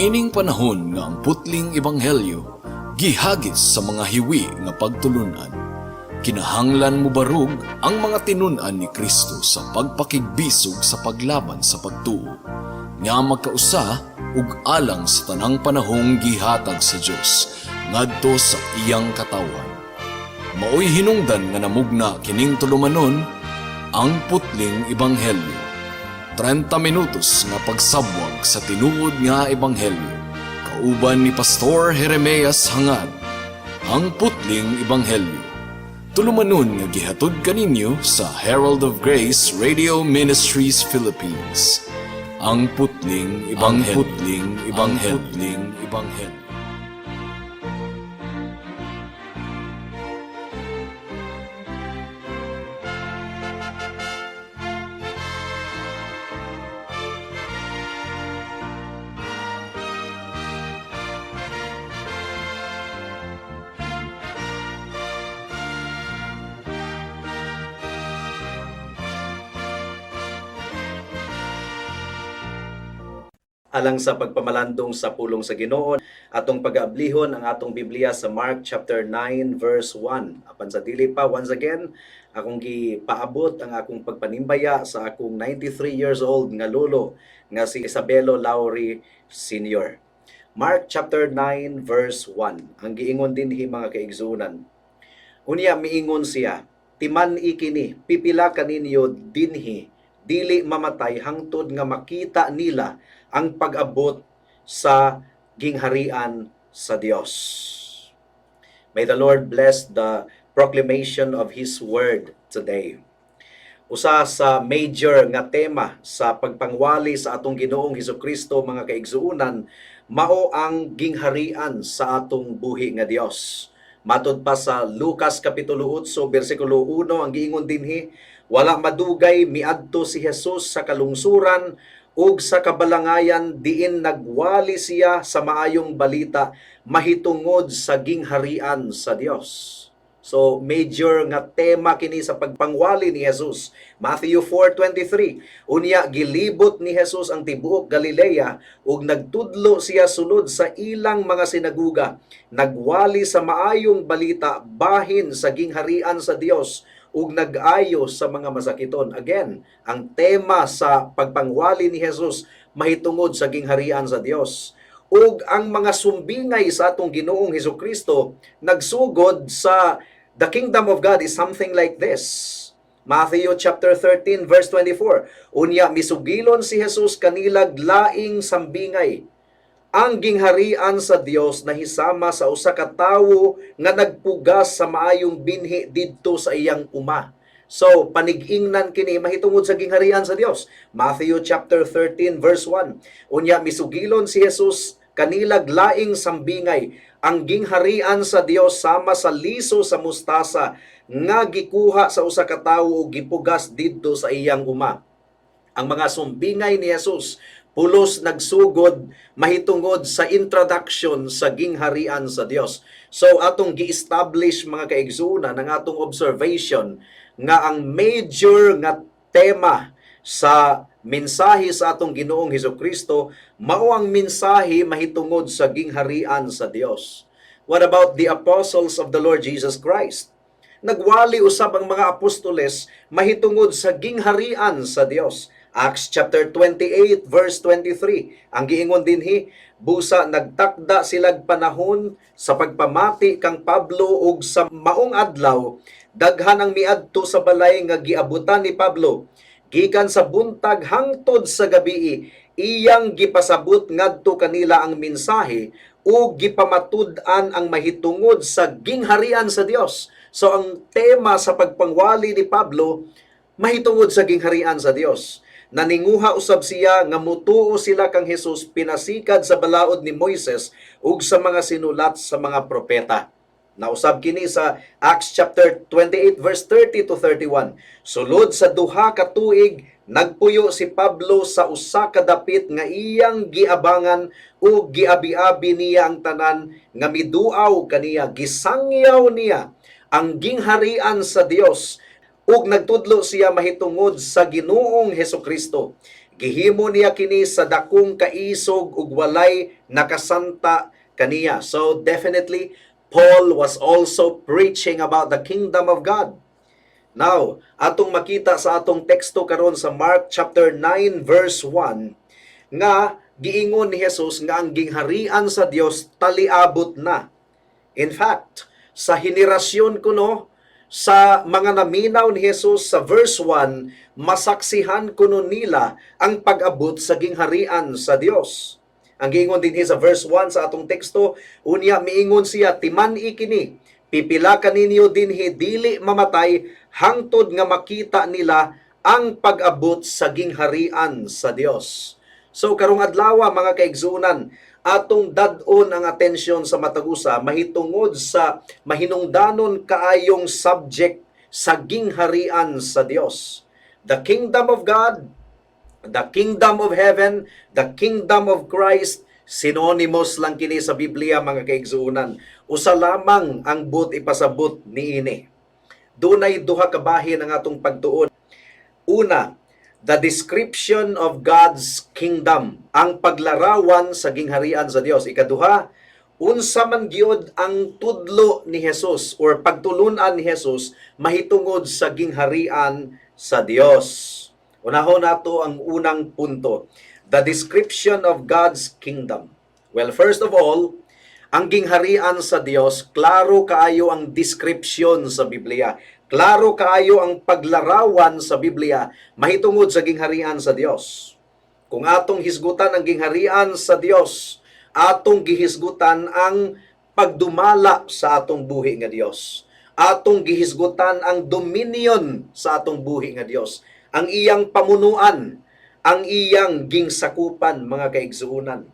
Niining panahon nga ang putling ebanghelyo gihagis sa mga hiwi nga pagtulunan. Kinahanglan mo barug ang mga tinun-an ni Kristo sa pagpakigbisog sa paglaban sa pagtuo, nga magkausa ug alang sa tanang panahong gihatag sa Dios ngadto sa iyang katawan. Maoy hinungdan nga namugna kining tulumanon ang putling ebanghelyo. 30 minutos nga pagsabwag sa tinuod nga ebanghelyo. Kauban ni Pastor Jeremias Hangad, ang putling ebanghelyo. Tulumanon nga gihatod kaninyo sa Herald of Grace Radio Ministries Philippines. Ang putling ebanghelyo. Alang sa pagpamalandong sa pulong sa Ginoo, atong pag-aablihon ang atong Biblia sa Mark chapter 9 verse 1. Apan sa dili pa, once again, akong gipaabot ang akong pagpanimbaya sa akong 93 years old nga lolo nga si Isabelo Lowry Sr. Mark chapter 9 verse 1. Ang giingon dinhi mga kaigsunan. Unya miingon siya, timan ikini, pipila kaninyo dinhi, dili mamatay hangtod nga makita nila ang pag-abot sa gingharian sa Dios. May the Lord bless the proclamation of His Word today. Usa sa major nga tema sa pagpangwali sa atong Ginoong Hesukristo mga kaigsuunan, mao ang gingharian sa atong buhi nga Dios. Matod pa sa Lucas kapitulo 8 bersikulo 1 ang giingon dinhi, wala madugay miadto si Jesus sa kalungsuran ug sa kabalangayan diin nagwali siya sa maayong balita mahitungod sa gingharian sa Dios. So major nga tema kini sa pagpangwali ni Jesus. Matthew 4:23. Unya gilibot ni Jesus ang tibuok Galilea ug nagtudlo siya sulod sa ilang mga sinaguga. Nagwali sa maayong balita bahin sa gingharian sa Dios ug nag-ayo sa mga masakiton. Again, ang tema sa pagpangwali ni Jesus mahitungod sa gingharian sa Dios. Ug ang mga sumbingay sa atong Ginoong Hesukristo nagsugod sa the kingdom of God is something like this. Matthew chapter 13 verse 24. Unya misugilon si Jesus kanilag laing sambingay. Ang gingharian sa Dios nahisama sa usa ka tawo nga nagpugas sa maayong binhi didto sa iyang uma. So, panig-ingnan kini mahitungod sa gingharian sa Dios. Matthew chapter 13 verse 1. Unya misugilon si Jesus kanilag laing sambingay. Ang gingharian sa Dios sama sa liso sa mustasa nga gikuha sa usa ka tawo ug gipugas didto sa iyang uma. Ang mga sumbingay ni Jesus pulos nagsugod mahitungod sa introduction sa gingharian sa Dios. So atong gi-establish mga kaigsunan ang atong observation nga ang major nga tema sa mensahe sa atong Ginoong Hesukristo mao ang mensahe mahitungod sa gingharian sa Dios. What about the apostles of the Lord Jesus Christ? Nagwali usab ang mga apostoles mahitungod sa gingharian sa Dios. Acts chapter 28 verse 23. Ang giingon dinhi, busa nagtakda silag panahon sa pagpamati kang Pablo ug sa maong adlaw daghan ang miadto sa balay nga giabutan ni Pablo. Gikan sa buntag hangtod sa gabii, iyang gipasabot ngadto kanila ang mensahe ug gipamatud-an ang mahitungod sa gingharian sa Dios. So ang tema sa pagpangwali ni Pablo mahitungod sa gingharian sa Dios. Naninguha usab siya nga mutuo sila kang Hesus pinasikad sa balaod ni Moises ug sa mga sinulat sa mga propeta. Nausab kini sa Acts chapter 28 verse 30 to 31. Sulod sa duha ka tuig nagpuyo si Pablo sa usa ka dapit nga iyang giabangan ug giabi-abi niya ang tanan nga miduaw kaniya, gisangyaw niya ang gingharian sa Dios ug nagtudlo siya mahitungod sa Ginoong Hesukristo. Gihimo niya kini sa dakong kaisog ug walay nakasanta kaniya. So definitely Paul was also preaching about the kingdom of God. Now, atong makita sa atong teksto karon sa Mark chapter 9 verse 1 nga giingon ni Jesus nga ang gingharian sa Dios taliabot na. In fact, sa henerasyon kuno sa mga naminaw ni Jesus sa verse 1, masaksihan kuno nila ang pag-abot sa gingharian sa Dios. Ang giingon din sa verse 1 sa atong teksto, unya miingon siya, timan-i kini, pipila kaninyo dinhi dili mamatay hangtod nga makita nila ang pag-abot sa gingharian sa Dios. So karong adlaw mga kaigsunan, atong dadon ang atensyon sa matagusa mahitungod sa mahinungdanon kaayong subject sa gingharian sa Dios. The kingdom of God, the kingdom of heaven, the kingdom of Christ, synonymous lang kini sa Biblia mga kaigsunan. Usa lamang ang but ipasabot niini. Dunay duha ka bahin ang atong pagtuon. Una, the description of God's kingdom, ang paglarawan sa gingharian sa Dios. Ikaduha, unsa man gyud ang tudlo ni Jesus or pagtulunan ni Jesus mahitungod sa gingharian sa Dios. Unahon nato ang unang punto, the description of God's kingdom. Well, first of all, ang gingharian sa Dios, klaro kaayo ang description sa Biblia. Klaro kaayo ang paglarawan sa Biblia mahitungod sa gingharian sa Dios. Kung atong hisgutan ang gingharian sa Dios, atong gihisgutan ang pagdumala sa atong buhi nga Dios. Atong gihisgutan ang dominion sa atong buhi nga Dios. Ang iyang pamunuan, ang iyang gingsakupan mga kaigsuunan.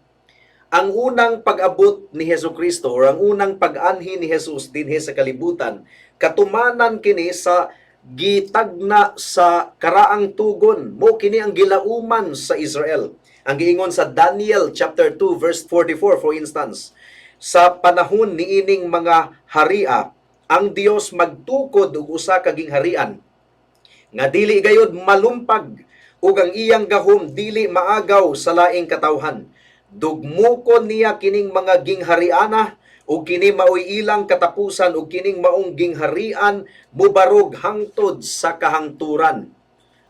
Ang unang pag-abot ni Hesukristo or ang unang pag-anhi ni Jesus dinhi sa kalibutan, katumanan kini sa gitagna sa karaang tugon. Mo kini ang gilauman sa Israel. Ang giingon sa Daniel chapter 2 verse 44 for instance, sa panahon niining mga haria, ang Dios magtukod og usa ka gingharian nga dili gayud malumpag ug ang iyang gahom dili maagaw sa laing katawhan. Dugmukon niya kining mga ginghariana ug kini maoy ilang katapusan ug kining maong gingharian mubarog hangtod sa kahangturan.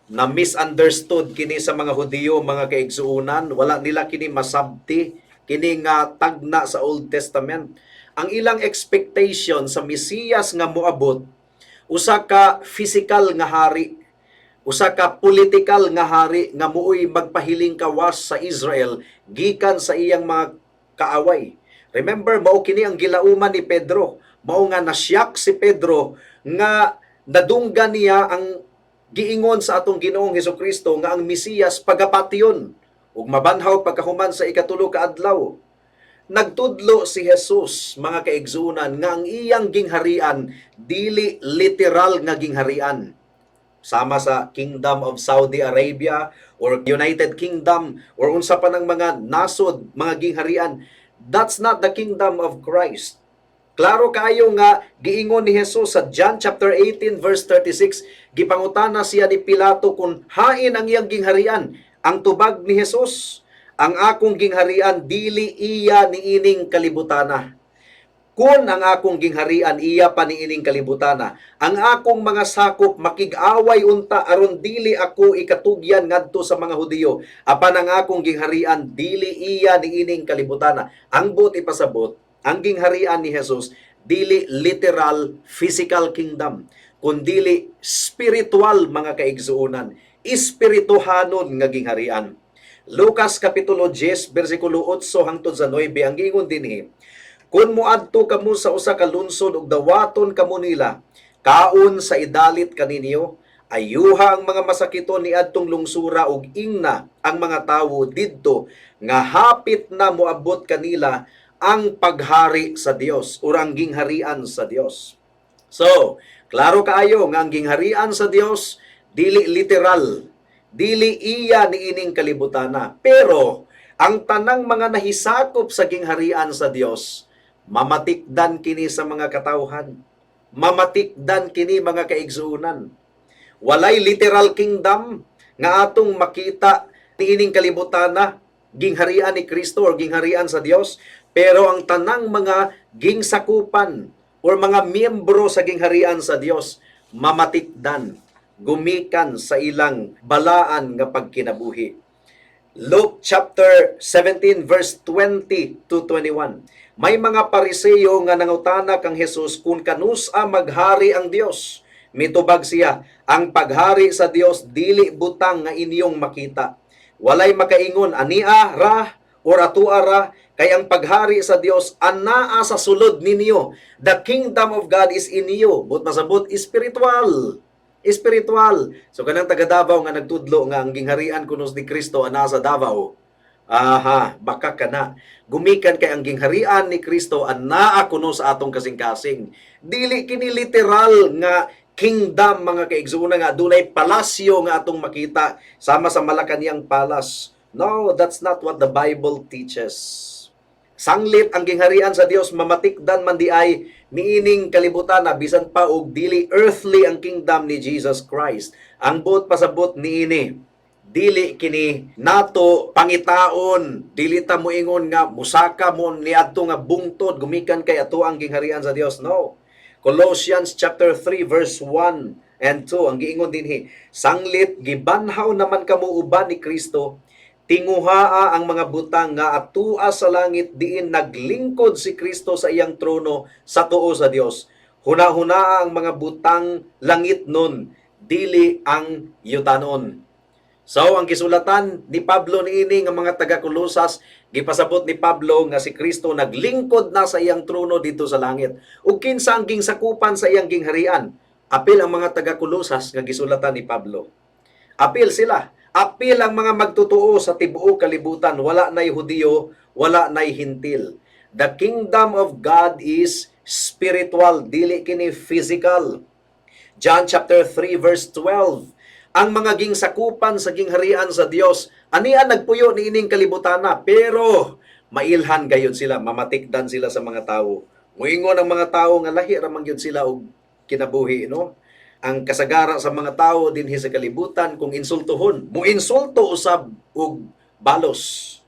Na misunderstood kini sa mga Hudiyo mga kaigsuunan, wala nila kini masabti kini nga tagna sa Old Testament. Ang ilang expectation sa Mesiyas nga moabot usa ka physical nga hari, usa ka political nga hari nga muuy magpahiling kawas sa Israel gikan sa iyang mga kaaway. Remember, mao kini ang gilauman ni Pedro. Mao nga nasyak si Pedro nga nadunggan niya ang giingon sa atong Ginoong Hesukristo nga ang Mesiyas pagapation ug mabanhaw pagkahuman sa ikatulo ka adlaw. Nagtudlo si Jesus mga kaigsunan nga ang iyang gingharian dili literal nga gingharian. Sama sa Kingdom of Saudi Arabia or United Kingdom or unsa pa ng mga nasod, mga gingharian. That's not the kingdom of Christ. Klaro kayo nga giingon ni Jesus sa John chapter 18 verse 36, gipangutana siya ni Pilato kung hain ang iyang gingharian. Ang tubag ni Jesus, ang akong gingharian dili iya niining kalibutana. Kung ang akong gingharian iya pa niining kalibutana, ang akong mga sakop makig-away unta aron dili ako ikatugyan ngadto sa mga Hudiyo. Apan ang akong gingharian dili iya niining kalibutana. Ang buot ipasabot, ang gingharian ni Jesus dili literal physical kingdom, kundili spiritual mga kaigsuunan, espirituhanon nga gingharian. Lucas kapitulo 10 bersikulo 8 hangtod sa 9 ang giingon dinhi, kun moadto kamo sa usa ka lungsod ug dawaton kamo nila, kaon sa idalit kaninyo, ayuha ang mga masakiton ni adtong lungsura ug ingna ang mga tawo didto nga hapit na moabot kanila ang paghari sa Dios o ang gingharian sa Dios. So, klaro kaayo nga ang gingharian sa Dios dili literal, dili iya niining kalibutana, pero ang tanang mga nahisakop sa gingharian sa Dios mamatikdan kini sa mga katawhan, mamatikdan kini mga kaigsuunan. Walay literal kingdom nga atong makita Niining kalibutan na gingharian ni Kristo or gingharian sa Dios, pero ang tanang mga gingsakupan or mga miyembro sa gingharian sa Dios mamatikdan, gumikan sa ilang balaan nga pagkinabuhi. Luke chapter 17 verse 20 to 21. May mga Pariseo nga nangutana kang Jesus kung kanusa maghari ang Dios. Mitubag siya, ang paghari sa Dios dili butang nga inyong makita. Walay makaingon ania ra or atua ra, kay ang paghari sa Dios anaa sa sulod ninyo. The kingdom of God is in you. But masabot spiritual. Spiritual. So kanang taga Davao nga nagtudlo nga ang gingharian kunos ni Kristo ana sa Davao. Aha, baka kana. Gumikan kay ang gingharian ni Kristo anaa kuno sa atong kasing-kasing. Dili kini literal nga kingdom mga kaigsuuna nga dunay palasyo nga atong makita sama sa Malacañang Palace. No, that's not what the Bible teaches. Sanglit ang gingharian sa Dios mamatikdan man di ay niining kalibutan na bisan pa og dili earthly ang kingdom ni Jesus Christ. Ang buot pasabot niini dili kini nato pangitaon, dili ta moingon nga musaka mo niadto nga bungtod gumikan kay ato ang gingharian sa Dios. No. Colossians chapter 3 verse 1 and 2 ang giingon dinhi, sanglit gibanhaw naman kamo uban ni Kristo, tinguhaa ang mga butang nga atua sa langit diin naglingkod si Kristo sa iyang trono sa tuo sa Dios. Hunahuna ang mga butang langit nun, dili ang yutanon. So, ang gisulatan ni Pablo niini nga mga taga-Kolosas, gipasabot ni Pablo nga si Kristo naglingkod na sa iyang trono dito sa langit. Ug kinsa ang gingsakupan sa iyang gingharian? Apil ang mga taga-Kolosas nga gisulatan ni Pablo. Apil sila. Apil ang mga magtutuo sa tibuok kalibutan. Wala na'y Hudiyo, wala na'y Hintil. The kingdom of God is spiritual, dili kini physical. John chapter 3 verse 12. Ang mga gingsakupan sa gingharian sa Dios, anian nagpuyo ni ining kalibutana, pero mailhan gayon sila, mamatikdan sila sa mga tawo. Muingon ang mga tawo nga lahi ra man gyud sila og kinabuhi, no? Ang kasagara sa mga tawo dinhi sa kalibutan kung insultuhon, muinsulto usab og balos.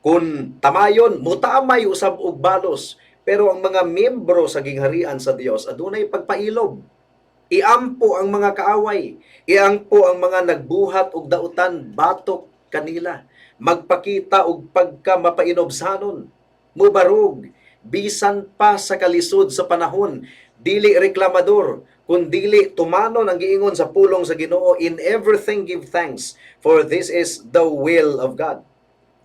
Kung tamayon, mutamay usab og balos. Pero ang mga miyembro sa gingharian sa Dios adunay pagpailob. Iampo ang mga kaaway, iampo ang mga nagbuhat og dautan batok kanila, magpakita og pagka mapainobsanon, mubarog, bisan pa sa kalisod sa panahon, dili reklamador, kundili tumanon ang giingon sa pulong sa Ginoo, in everything give thanks, for this is the will of God.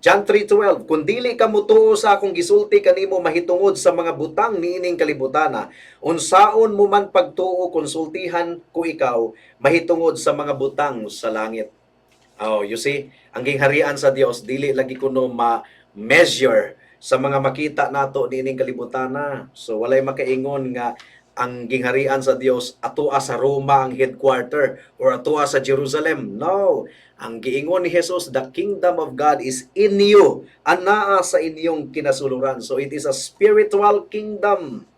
John 3:12, kung dili ka mutuo sa akong gisulti kanimo mahitungod sa mga butang niining kalibutana, unsaon mo man pagtuo konsultihan ko ikaw mahitungod sa mga butang sa langit. Oh, you see, ang gingharian sa Dios dili lagi kuno ma-measure sa mga makita nato niining kalibutana. So walay makaingon nga ang gingharian sa Dios atoa sa Roma ang headquarter or atoa sa Jerusalem. No. Ang giingon ni Jesus, the kingdom of God is in you, anaa sa inyong kinasuluran. So it is a spiritual kingdom.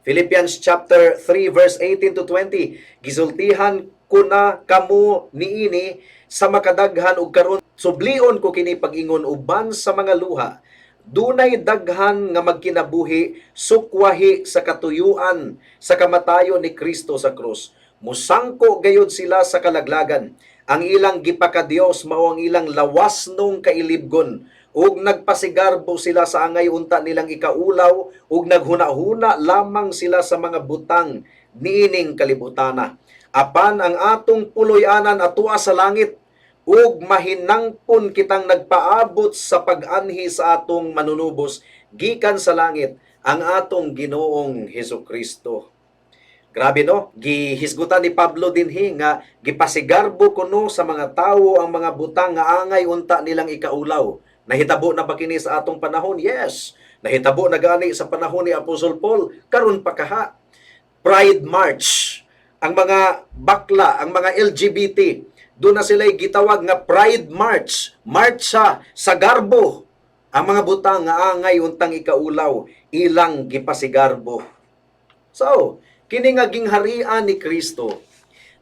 Philippians chapter 3 verse 18 to 20, gisultihan ko na kamo niini sa makadaghan ug karon sublion ko kini pag-ingon uban sa mga luha. Dunay daghan nga magkinabuhi, sukwahi sa katuyuan sa kamatayon ni Kristo sa krus. Musangko gayud sila sa kalaglagan. Ang ilang gipakadios mao ang ilang lawasnong kailibgon. Ug nagpasigarbo sila sa angay unta nilang ikaulaw, ug naghuna-huna lamang sila sa mga butang niining kalibutana. Apan ang atong puloy-anan atua sa langit, ug mahinangpon kitang nagpaabot sa pag-anhi sa atong manunubos gikan sa langit, ang atong Ginoong Hesukristo. Grabe no, gihisgutan ni Pablo dinhi nga gipasigarbo kuno sa mga tawo ang mga butang nga angay unta nilang ikaulaw. Nahitabo na ba kini sa atong panahon? Yes. Nahitabo na gani sa panahon ni Apostol Paul, karon pa kaha. Pride March. Ang mga bakla, ang mga LGBT, doon na sila'y gitawag nga Pride March. Marcha sa garbo. Ang mga butang nga angay untang ikaulaw, ilang gipasigarbo. So, kini nga gingharian ni Kristo,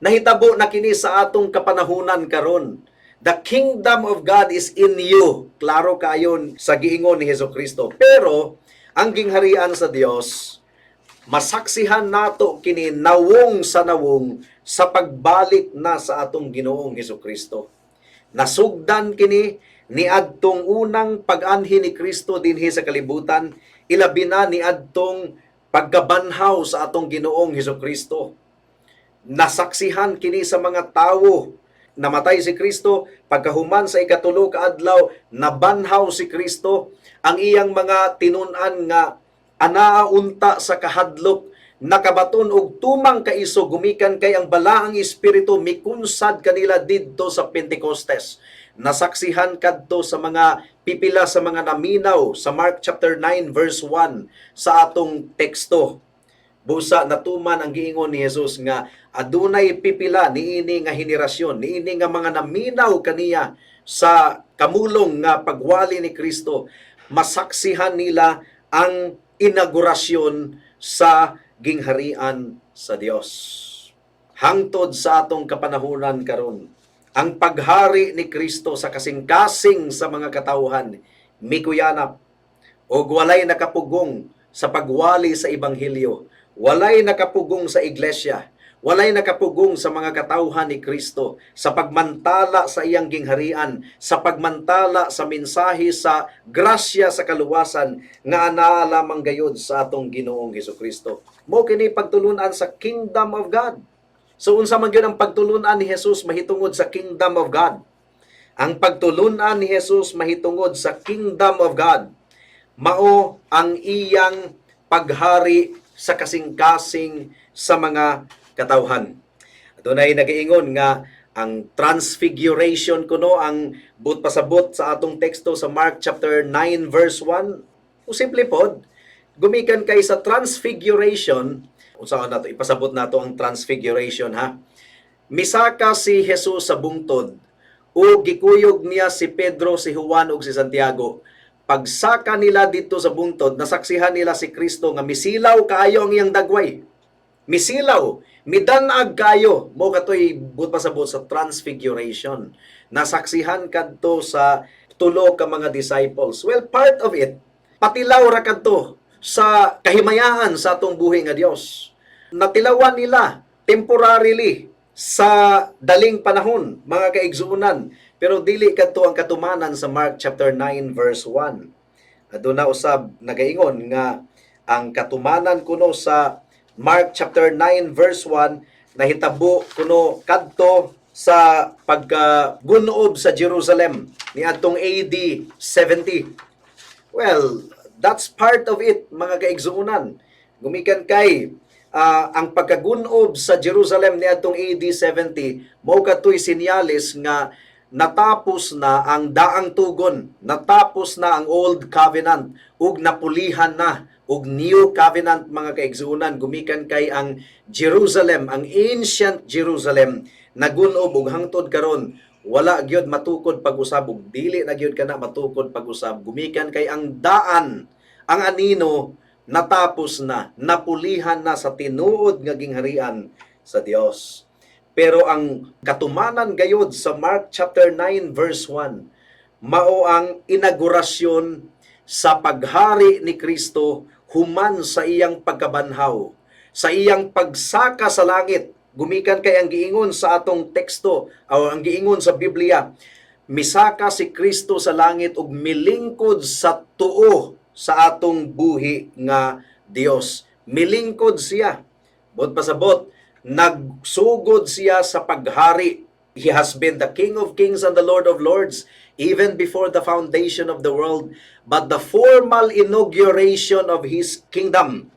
nahitabo na kini sa atong kapanahunan karon. The kingdom of God is in you. Klaro kayon sa giingon ni Hesukristo. Pero ang gingharian sa Dios, masaksihan nato kini nawong sa pagbalik na sa atong Ginoong Hesukristo. Nasugdan kini niadtong unang pag-anhi ni Kristo dinhi sa kalibutan, ilabi na niadtong pagkabanhaw sa atong Ginoong Hesukristo. Nasaksihan kini sa mga tawo. Namatay si Kristo, pagkahuman sa ikatulo ka adlaw, nabanhaw si Kristo. Ang iyang mga tinun-an nga anaaunta sa kahadlok, nakabaton og tumang kaiso gumikan kay ang balaang espiritu mikunsad kanila didto sa Pentecostes. Nasaksihan kadto sa mga pipila sa mga naminaw sa Mark chapter 9 verse 1 sa atong teksto. Busa natuman ang giingon ni Jesus nga adunay pipila niini nga henerasyon, niini nga mga naminaw kaniya sa kamulong nga pagwali ni Kristo. Masaksihan nila ang inaugurasyon sa gingharian sa Dios. Hangtod sa atong kapanahunan karon, ang paghari ni Kristo sa kasing-kasing sa mga katawhan mikuyanap o walay nakapugong sa pagwali sa ebanghelyo, walay nakapugong sa iglesia, walay nakapugong sa mga katawhan ni Kristo, sa pagmantala sa iyang gingharian, sa pagmantala sa mensahe sa grasya sa kaluwasan nga anaa lamang gayud sa atong Ginoong Hesukristo. Mao kini pagtulunan sa kingdom of God. So unsa man gyud ang pagtulunan ni Jesus mahitungod sa kingdom of God? Ang pagtulunan ni Jesus mahitungod sa kingdom of God mao ang iyang paghari sa kasing-kasing sa mga katawhan. Adunay nagaingon nga ang transfiguration kuno ang but pasabot sa atong teksto sa Mark chapter 9 verse 1. O simple pod, gumikan kay sa transfiguration, unsa nato ipasabot nato ang transfiguration ha. Misaka si Jesus sa bungtod o gikuyog niya si Pedro, si Juan ug si Santiago. Pagsaka nila dito sa bungtod, nasaksihan nila si Kristo nga misilaw kaayo ang iyang dagway. Misilaw, midanag kayo. Mo katoy but pasabot sa transfiguration. Nasaksihan kadto sa tulo ka mga disciples. Well, part of it, patilaw ra kadto sa kahimayaan sa atong buhi nga Dios. Natilawan nila temporarily sa daling panahon, mga kaigsuunan. Pero dili kadto ang katumanan sa Mark chapter 9 verse 1. Aduna usab nagaingon nga ang katumanan kuno sa Mark chapter 9 verse 1 nahitabo kuno kadto sa pagkagunob sa Jerusalem niadtong AD 70. Well, that's part of it, mga kaigsuunan. Gumikan kay ang pagkagunob sa Jerusalem niadtong AD 70 mao katoy sinyalis nga natapos na ang daang tugon, natapos na ang old covenant, ug napulihan na ug new covenant, mga kaigsuunan. Gumikan kay ang Jerusalem, ang ancient Jerusalem, nagunob ug hangtod karon wala gyud matukod pag-usab ug dili na gyud kana matukod pag-usab. Gumikan kay ang daan, ang anino natapos na, napulihan na sa tinuod nga gingharian sa Dios. Pero ang katumanan gayud sa Mark chapter 9 verse 1, mao ang inaugurasyon sa paghari ni Kristo human sa iyang pagkabanhaw, sa iyang pagsaka sa langit. Gumikan kay ang giingon sa atong teksto o ang giingon sa Biblia, misaka si Kristo sa langit ug milingkod sa tuo sa atong buhi nga Dios. Milingkod siya. Bot pasabot, nagsugod siya sa paghari. He has been the King of Kings and the Lord of Lords even before the foundation of the world. But the formal inauguration of His kingdom,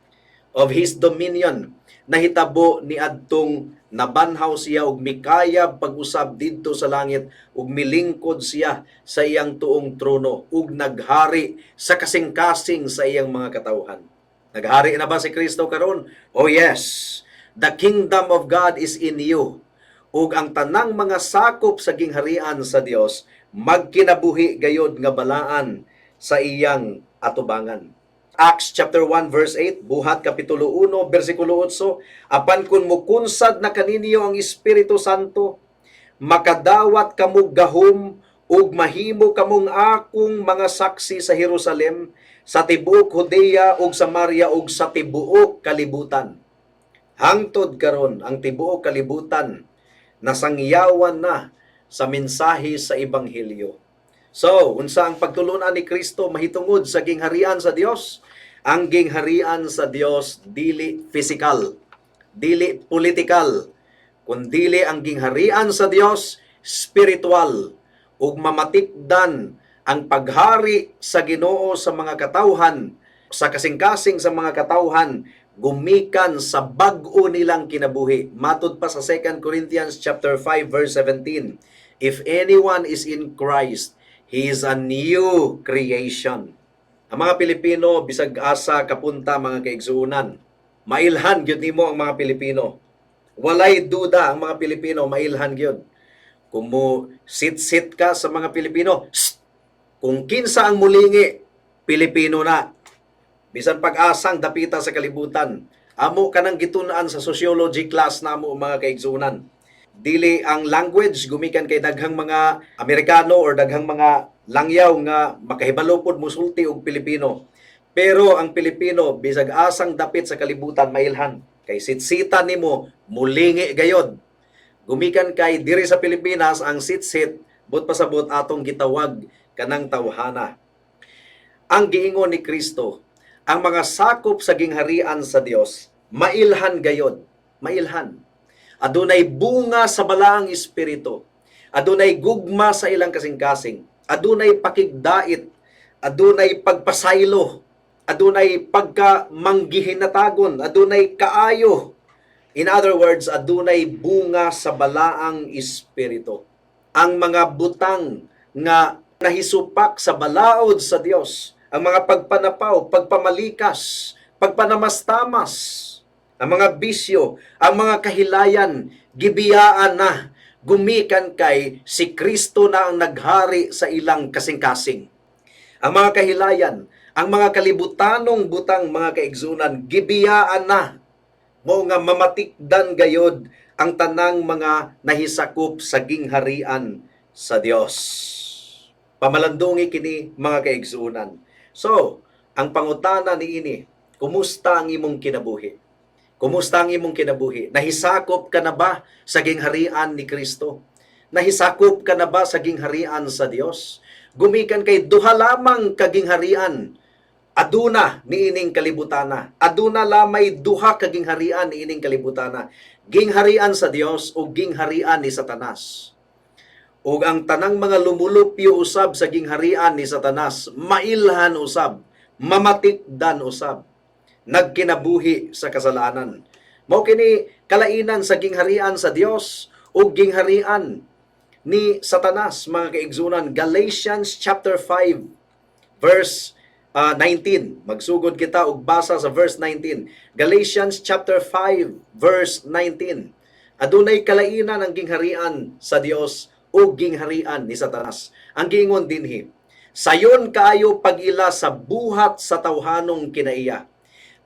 of His dominion, nahitabo ni adtong nabanhaw siya ug mikayab pag-usab didto sa langit ug milingkod siya sa iyang tuong trono ug naghari sa kasing-kasing sa iyang mga katawhan. Naghari na ba si Kristo karon? Oh yes. The kingdom of God is in you. Ug ang tanang mga sakop sa gingharian sa Dios magkinabuhi gayod nga balaan sa iyang atubangan. Acts chapter 1 verse 8, buhat kapitulo 1 bersikulo 8, apan kun mukunsad na kaninyo ang Espiritu Santo, makadawat kamo gahom ug mahimo kamong akong mga saksi sa Jerusalem, sa tibuok Judea ug Samaria ug sa tibuok kalibutan. Hangtod karon ang tibuok kalibutan nasangyawan na sa mensahe sa ebanghelyo. So, unsa ang pagtulunan ni Kristo mahitungod sa gingharian sa Dios? Ang gingharian sa Dios dili physical, dili political, kundili ang gingharian sa Dios spiritual, ug mamatikdan ang paghari sa Ginoo sa mga katawhan, sa kasing-kasing sa mga katawhan, gumikan sa bag-o nilang kinabuhi. Matud pa sa 2 Corinthians chapter 5 verse 17, if anyone is in Christ, he is a new creation. Ang mga Pilipino, bisag asa kapunta mga kaigsuunan, mailhan gyud nimo ang mga Pilipino. Walay duda ang mga Pilipino, mailhan gyud. Kung mo sit-sit ka sa mga Pilipino, kung kinsa ang mulingi, Pilipino na. Bisan pag-asang dapita sa kalibutan, amo kanang gitun-an sa sociology class namo mga kaigsunan. Dili ang language gumikan kay daghang mga Amerikano or daghang mga langyaw nga makahibalo pod musulti og Pilipino. Pero ang Pilipino bisag asang dapit sa kalibutan mailhan kay sit-sita nimo mulingi gayod. Gumikan kay diri sa Pilipinas ang sit-sit but pasabot atong gitawag kanang tawhana. Ang giingon ni Kristo, ang mga sakop sa gingharian sa Dios mailhan gayod, mailhan. Adunay bunga sa balaang espiritu, adunay gugma sa ilang kasing-kasing, adunay pakigdait, adunay pagpasaylo, adunay pagkamanggihinatagon, adunay kaayo. In other words, adunay bunga sa balaang espiritu. Ang mga butang nga nahisupak sa balaod sa Dios, ang mga pagpanapaw, pagpamalikas, pagpanamastamas, ang mga bisyo, ang mga kahilayan, gibiyaan na, gumikan kay si Kristo na ang naghari sa ilang kasing-kasing. Ang mga kahilayan, ang mga kalibutanong butang mga kaigsunan, gibiyaan na, mo nga mamatikdan gayod ang tanang mga nahisakop sa gingharian sa Dios. Pamalandungi kini mga kaigsunan. So, ang pangutana niini, kumusta ang imong kinabuhi? Kumusta ang imong kinabuhi? Nahisakop ka na ba sa gingharian ni Kristo? Nahisakop ka na ba sa gingharian sa Dios? Gumikan kay duha lamang kagingharian, aduna niining kalibutana. Aduna lamay duha ka gingharian niining kalibutana. Gingharian sa Dios o gingharian ni Satanas. Ug ang tanang mga lumulupyo usab sa gingharian ni Satanas, mailhan usab, mamatikdan usab, nagkinabuhi sa kasalanan. Mao kini kalainan sa gingharian sa Dios o gingharian ni Satanas mga kaigsunan. Galatians chapter 5 verse 19. Magsugod kita og basa sa verse 19. Galatians chapter 5 verse 19. Adunay kalainan ang gingharian sa Dios o gingharian ni Satanas. Ang giingon dinhi, sayon kaayo pag-ila sa buhat sa tawhanong kinaiya.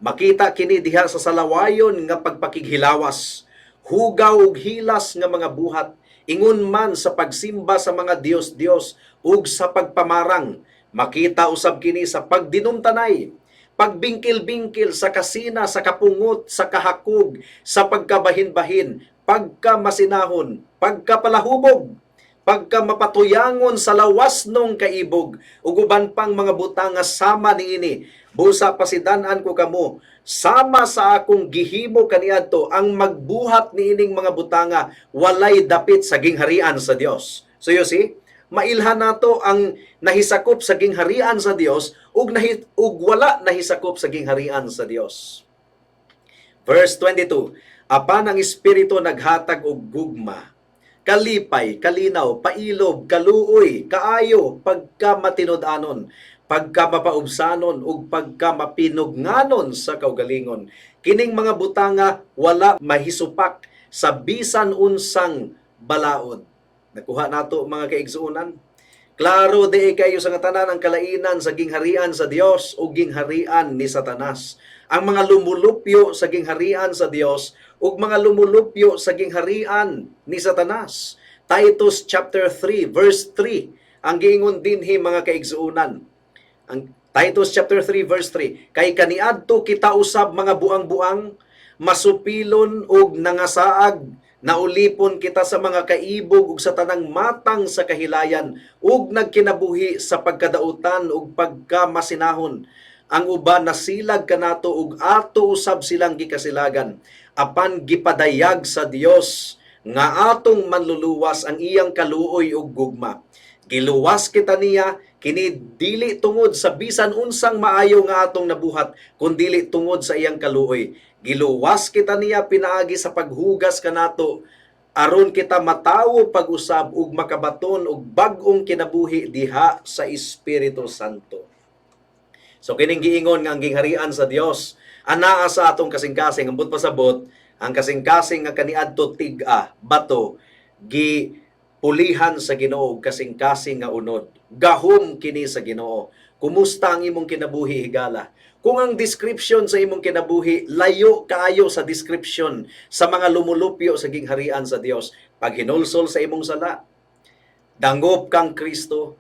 Makita kini diha sa salawayon nga pagpakighilawas, hugaw ug hilas nga mga buhat, ingon man sa pagsimba sa mga Dios-Dios ug sa pagpamarang. Makita usab kini sa pagdinumtanay, pagbingkil-bingkil sa kasina, sa kapungot, sa kahakog, sa pagkabahin-bahin, pagkamasinahon, pagkapalahubog, pagkamapatuyangon sa lawas nung kaibog, ug uban pang mga butang nga sama niini. Busa pasidan-an ko kamo, sama sa akong gihimo kaniadto ang magbuhat niining mga butanga walay dapit sa gingharian sa Dios. So you see, mailhan nato ang nahisakop sa gingharian sa Dios ug wala nahisakop sa gingharian sa Dios. Verse 22, apan ang Espiritu naghatag og gugma, kalipay, kalinaw, pailob, kaluoy, kaayo, pagkamatinud-anon, pagkamapaubsanon ug pagkamapinugnanon sa kaugalingon. Kining mga butanga wala mahisupak sa bisan unsang balaod. Nakuha nato mga kaigsuunan. Klaro di kayo sa tanan ang kalainan sa gingharian sa Dios o gingharian ni Satanas. Ang mga lumulupyo sa gingharian sa Dios ug mga lumulupyo sa gingharian ni Satanas. Titus chapter 3 verse 3 ang giingon dinhi mga kaigsuunan. Ang Titus chapter 3 verse 3, kay kaniadto kita usab mga buang-buang, masupilon og nangasaag, naulipon kita sa mga kaibog ug sa tanang matang sa kahilayan ug nagkinabuhi sa pagkadautan ug pagkamasinahon. Ang uban nasilag kanato ug ato usab silang gikasilagan, apan gipadayag sa Dios nga atong manluluwas ang iyang kaluoy ug gugma. Giluwas kita niya kini dili tungod sa bisan unsang maayo nga atong nabuhat, kundili tungod sa iyang kaluoy. Giluwas kita niya pinaagi sa paghugas kanato aron kita matawo pag-usab ug makabaton og bag-ong kinabuhi diha sa Espiritu Santo. So kining giingon nga ang gingharian sa Dios anaa sa atong kasing-kasing, ambot pasabot ang kasing-kasing nga kaniadto tig-a bato gi pulihan sa Ginoo kasing-kasing nga unod. Gahom kini sa Ginoo. Kumusta ang imong kinabuhi higala? Kung ang description sa imong kinabuhi layo kaayo sa description sa mga lumulupyo sa gingharian sa Dios, pag hinulsol sa imong sala, dangop kang Kristo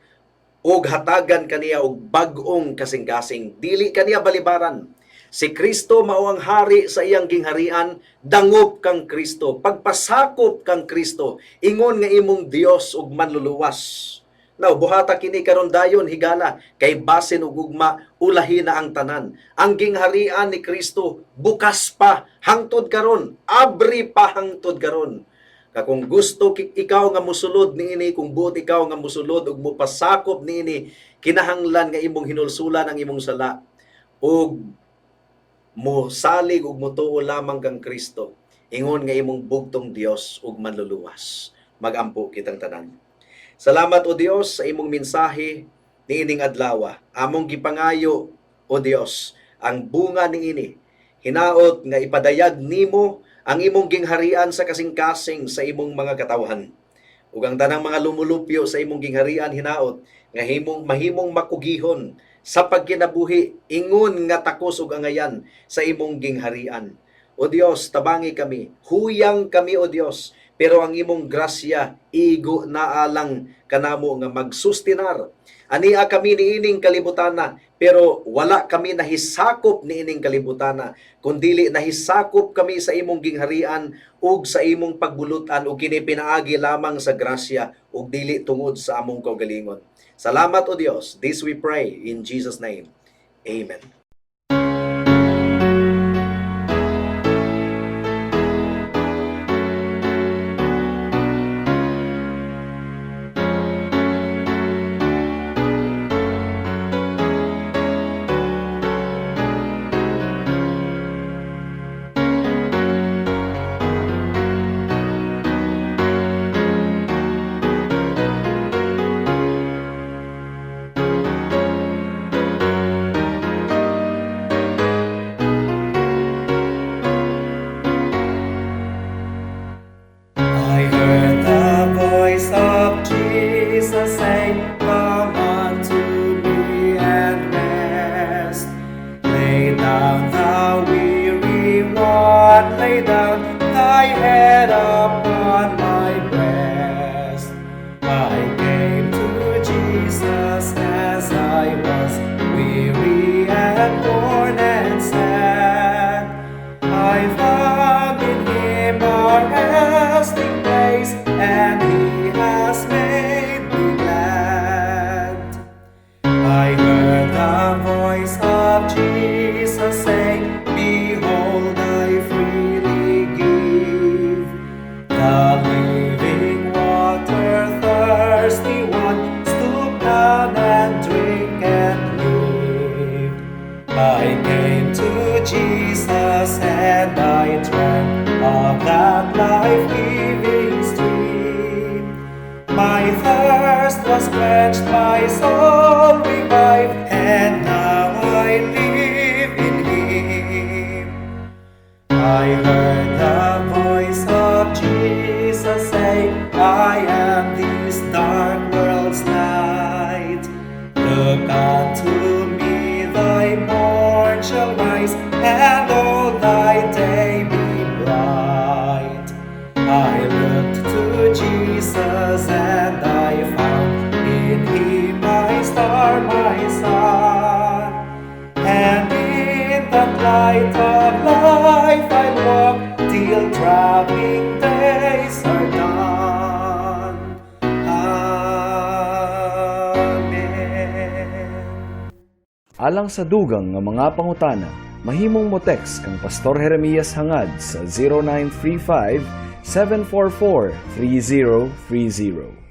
ug hatagan kaniya og bag-ong kasing-kasing. Dili kaniya balibaran. Si Kristo mao ang hari sa iyang gingharian, dangop kang Kristo, pagpasakop kang Kristo, ingon nga imong Dios ug manluluwas. Now, buhata kini karon dayon higala kay basin ug ugma ulahi na ang tanan. Ang gingharian ni Kristo bukas pa hangtod karon, abri pa hangtod karon. Kung gusto ikaw nga musulod niini, kung buot ikaw nga musulod ug mopasakop niini, kinahanglan nga imong hinulsulan ang imong sala ug mo salig ug motuo lamang kang Kristo. Ingon nga imong bugtong Dios ug manluluwas. Magampo kitang tanan. Salamat o Dios sa imong mensahe niining adlaw. Among gipangayo o Dios ang bunga niini. Hinaot nga ipadayag nimo ang imong gingharian sa kasing-kasing sa imong mga katawhan. Ug ang tanang mga lumulupyo sa imong gingharian hinaot nga mahimong makugihon sa pagkinabuhi, ingon nga takos ug angayan sa imong gingharian. O Dios, tabangi kami, huyang kami o Dios, pero ang imong grasya igo na alang kanamo nga magsustinar. Ania kami niining kalibutana, pero wala kami nahisakop niining kalibutana, kundili nahisakop kami sa imong gingharian ug sa imong pagbulutan ug kini pinaagi lamang sa grasya ug dili tungod sa among kaugalingon. Salamat o Dios. This we pray in Jesus' name. Amen. I heard the voice of Jesus say, "Come unto me and rest. Lay down the weary one, lay down thy head upon my breast." I came to Jesus as I was weary and worn and sad. I found in Him a resting place, and He has made me glad. I heard the voice of Jesus say, "Behold, I freely give the living water, thirsty one, stoop down and drink and live." I came to Jesus and I drank of that life-giving stream. My thirst was quenched, my soul revived, and now I live in Him. I heard the voice of Jesus say, "I am this dark world's light. Look unto me, thy morn shall rise, and all thy day be bright." I looked to Jesus Jesus, and I found in Him my star, my sun. And in that light of life I'll walk till traveling days are done. Amen. Alang sa dugang nga mga pangutana, mahimong mo text kang Pastor Jeremias hangad sa 0935 744 3030.